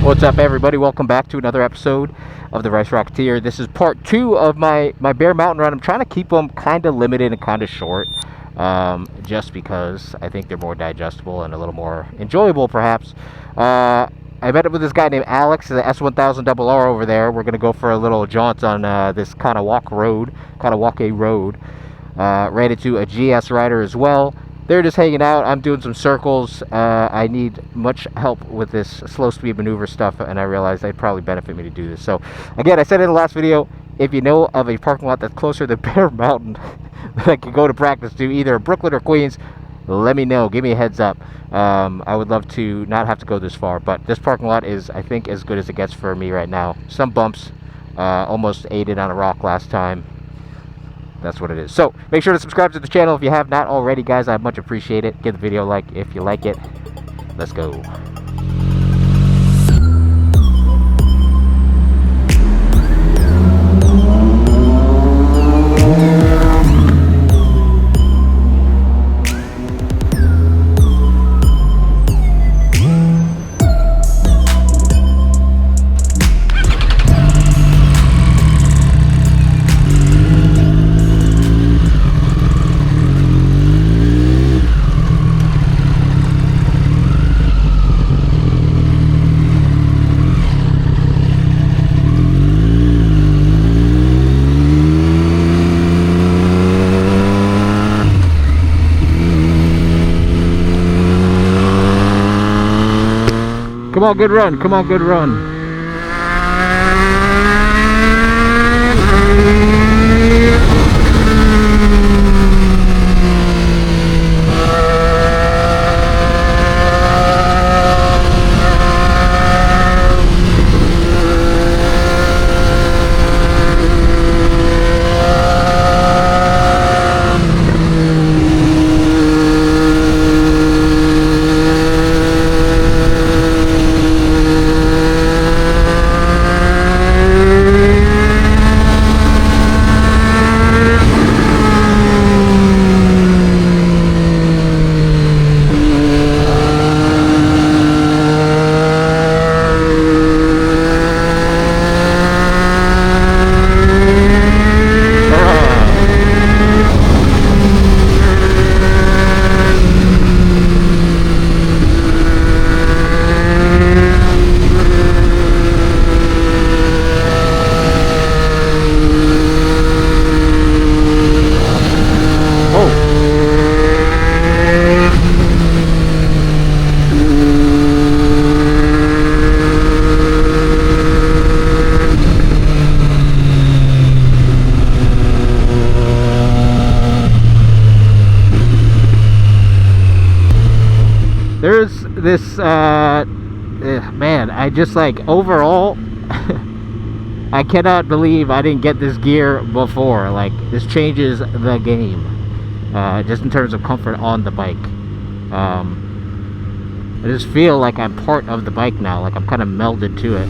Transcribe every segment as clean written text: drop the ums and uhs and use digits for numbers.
What's up, everybody? Welcome back to another episode of the Rocketeer. This is part 2 of my Bear Mountain run. I'm trying to keep them kind of limited and kind of short, just because I think they're more digestible and a little more enjoyable, perhaps. I met up with this guy named Alex, the S1000RR over there. We're going to go for a little jaunt on this Kanawake road. Ran into a GS rider as well. They're just hanging out. I'm doing some circles. I need much help with this slow speed maneuver stuff, and I realized they'd probably benefit me to do this. So again, I said in the last video, if you know of a parking lot that's closer to Bear Mountain that I could go to practice to, either Brooklyn or Queens, let me know. Give me a heads up. I would love to not have to go this far, but this parking lot is, I think, as good as it gets for me right now. Some bumps, almost aided on a rock last time. That's what it is. So make sure to subscribe to the channel if you have not already, guys. I'd much appreciate it. Give the video a like if you like it. Let's go. Come on, good run. Come on, good run. There's this, man, I just like, overall, I cannot believe I didn't get this gear before. Like, this changes the game, just in terms of comfort on the bike. I just feel like I'm part of the bike now, like I'm kind of melded to it.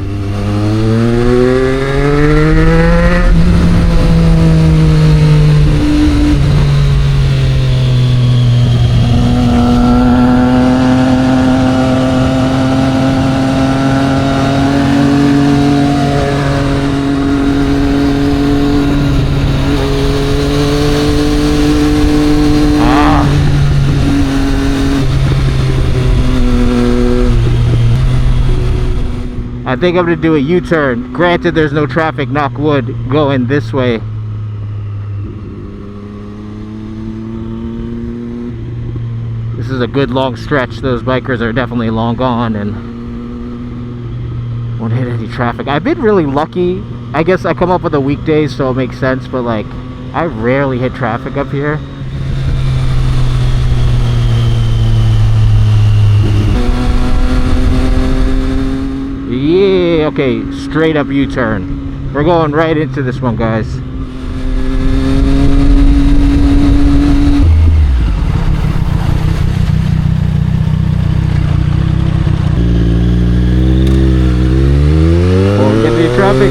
I think I'm going to do a U-turn. Granted, there's no traffic, knock wood, going this way. This is a good long stretch. Those bikers are definitely long gone and won't hit any traffic. I've been really lucky. I guess I come up with the weekdays, so it makes sense, but like, I rarely hit traffic up here. Yeah, okay, straight up U-turn. We're going right into this one, guys. Oh, get the traffic.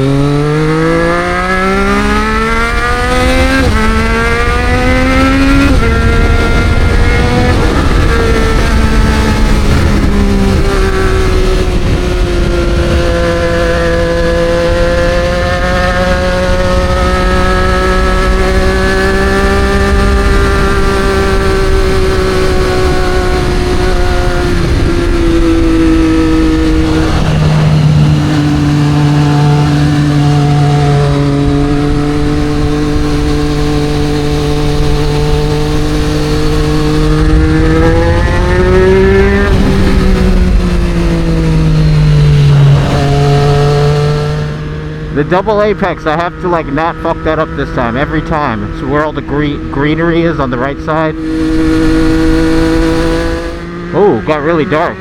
The double apex, I have to like not fuck that up this time, every time. It's where all the greenery is on the right side. Oh, got really dark.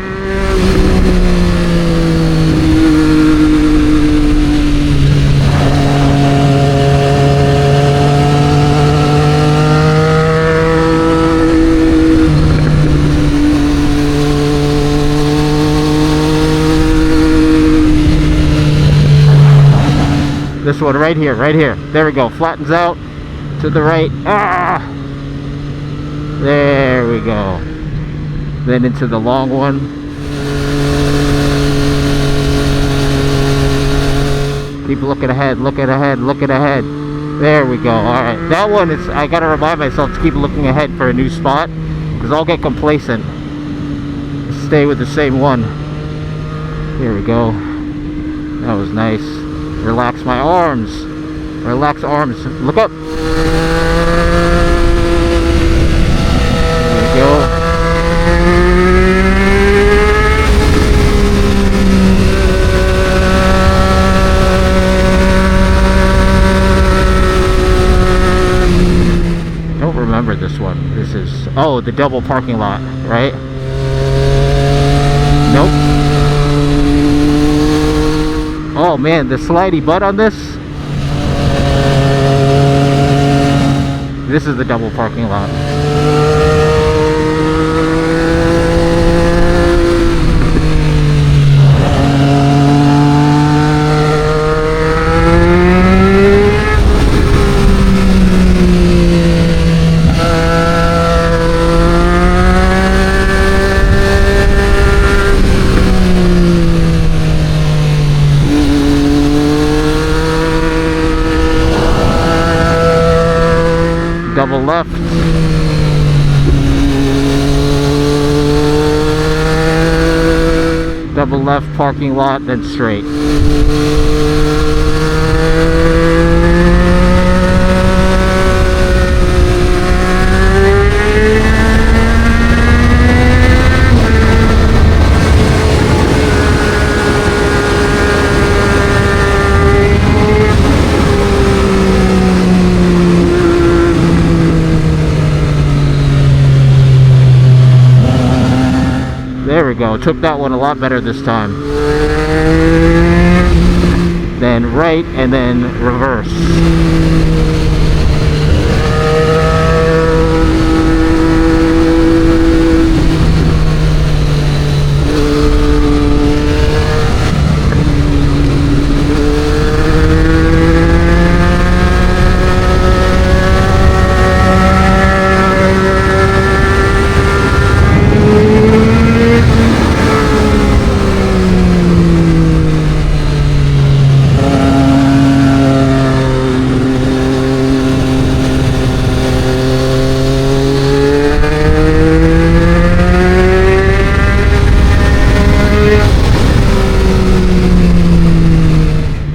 This one right here, right here. There we go. Flattens out to the right. Ah! There we go. Then into the long one. Keep looking ahead, looking ahead, looking ahead. There we go. Alright. That one is, I gotta remind myself to keep looking ahead for a new spot, because I'll get complacent. Stay with the same one. Here we go. That was nice. Relax my arms. Relax arms. Look up. There we go. Don't remember this one. This is, oh, the double parking lot, right? Nope. Oh man, the slidey butt on this. This is the double parking lot. Double left. Double left parking lot, then straight. There we go. Took that one a lot better this time. Then right and then reverse.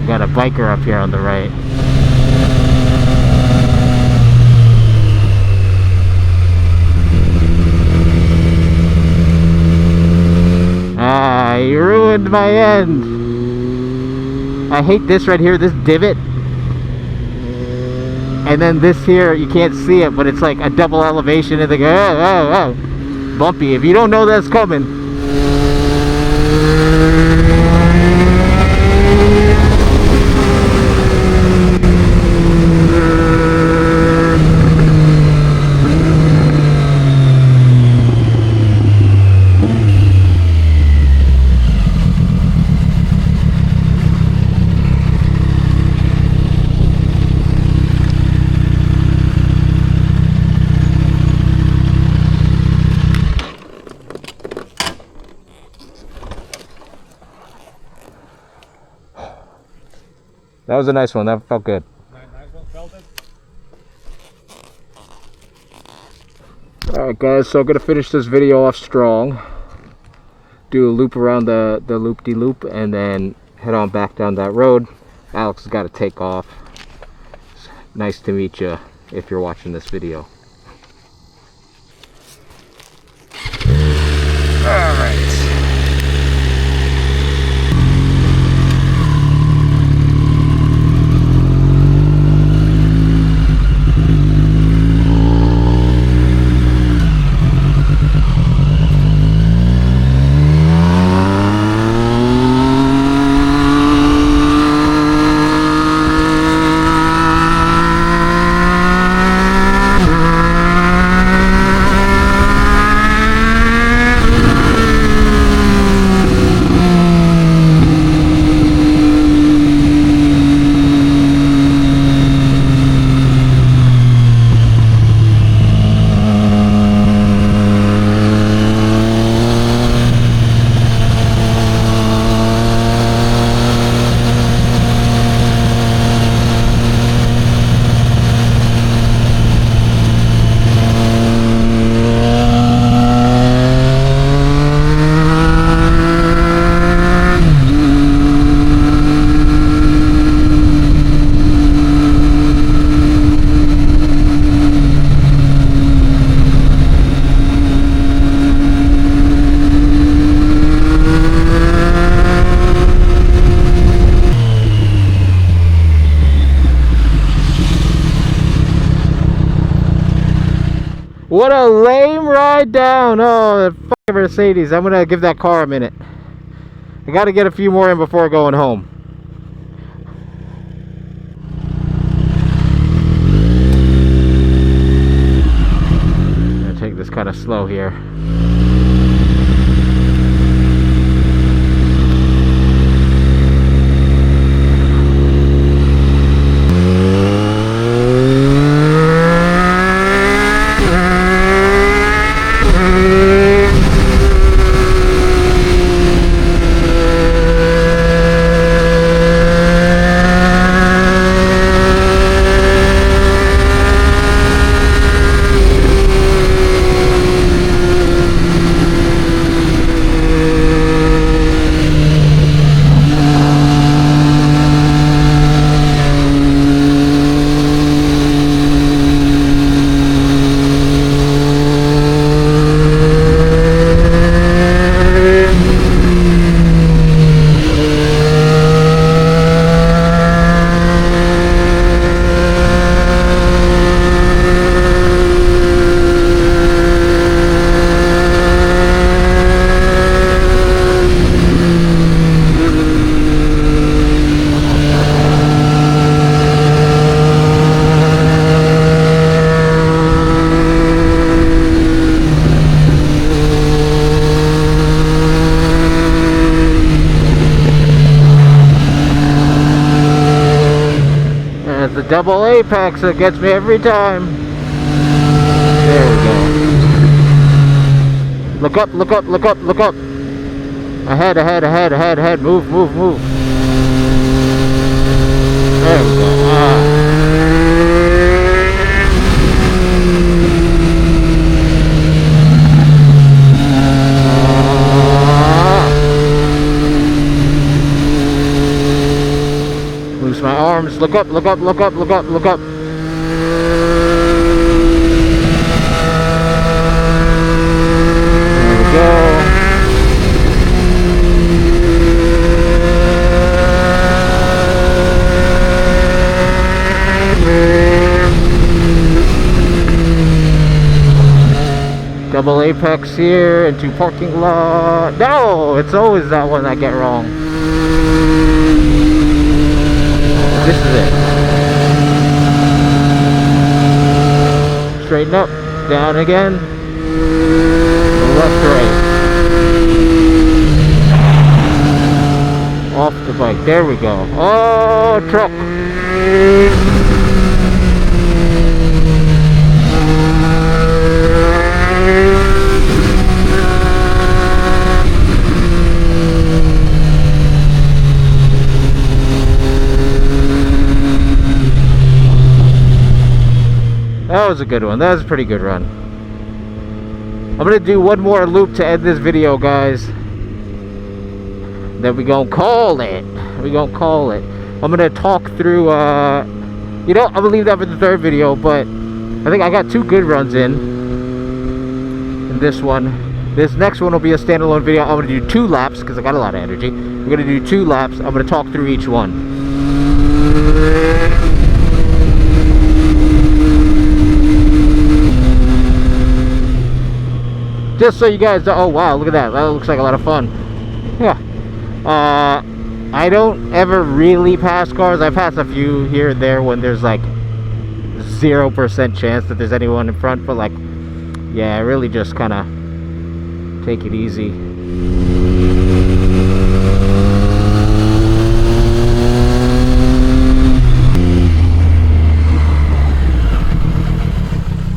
Got a biker up here on the right. Ah, you ruined my end. I hate this right here, this divot. And then this here, you can't see it, but it's like a double elevation and they go, oh, bumpy. If you don't know that's coming. That was a nice one. That felt good. Nice one, felt it. Alright guys, so I'm going to finish this video off strong. Do a loop around the loop-de-loop and then head on back down that road. Alex has got to take off. It's nice to meet you if you're watching this video. Alright. What a lame ride down. Oh, the fucking Mercedes. I'm gonna give that car a minute. I gotta get a few more in before going home. I'm gonna take this kind of slow here. The double apex that gets me every time. There we go. Look up, look up, look up, look up. Ahead, ahead, ahead, ahead, ahead. Move, move, move. There we go. Loose my arms. Look up, look up, look up, look up, look up. There we go. Double apex here into parking lot. No, it's always that one I get wrong. This is it. Straighten up, down again. Left, right. Off the bike. There we go. Oh, truck. That was a good one. That was a pretty good run. I'm gonna do one more loop to end this video, guys. Then we gonna call it. We gonna call it. I'm gonna talk through. You know, I'm gonna leave that for the third video. But I think I got 2 good runs in this one. This next one will be a standalone video. I'm gonna do 2 laps because I got a lot of energy. We're gonna do 2 laps. I'm gonna talk through each one. Just so you guys know. Oh wow, look at that. That looks like a lot of fun. Yeah. I don't ever really pass cars. I pass a few here and there when there's like 0% chance that there's anyone in front. But like, yeah, I really just kind of take it easy.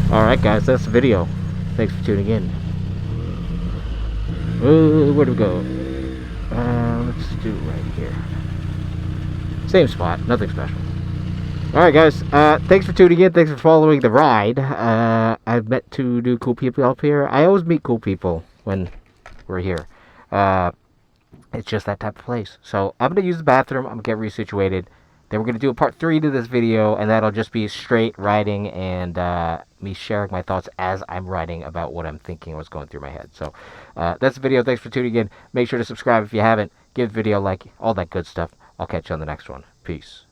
Alright guys, that's the video. Thanks for tuning in. Where do we go? Let's do it right here. Same spot, nothing special. Alright guys, thanks for tuning in, thanks for following the ride. I've met 2 new cool people up here. I always meet cool people when we're here. It's just that type of place. So I'm going to use the bathroom, I'm going to get resituated. Then we're going to do a part 3 to this video, and that'll just be straight riding and me sharing my thoughts as I'm riding about what I'm thinking, what's going through my head. So that's the video. Thanks for tuning in. Make sure to subscribe if you haven't. Give the video a like, all that good stuff. I'll catch you on the next one. Peace.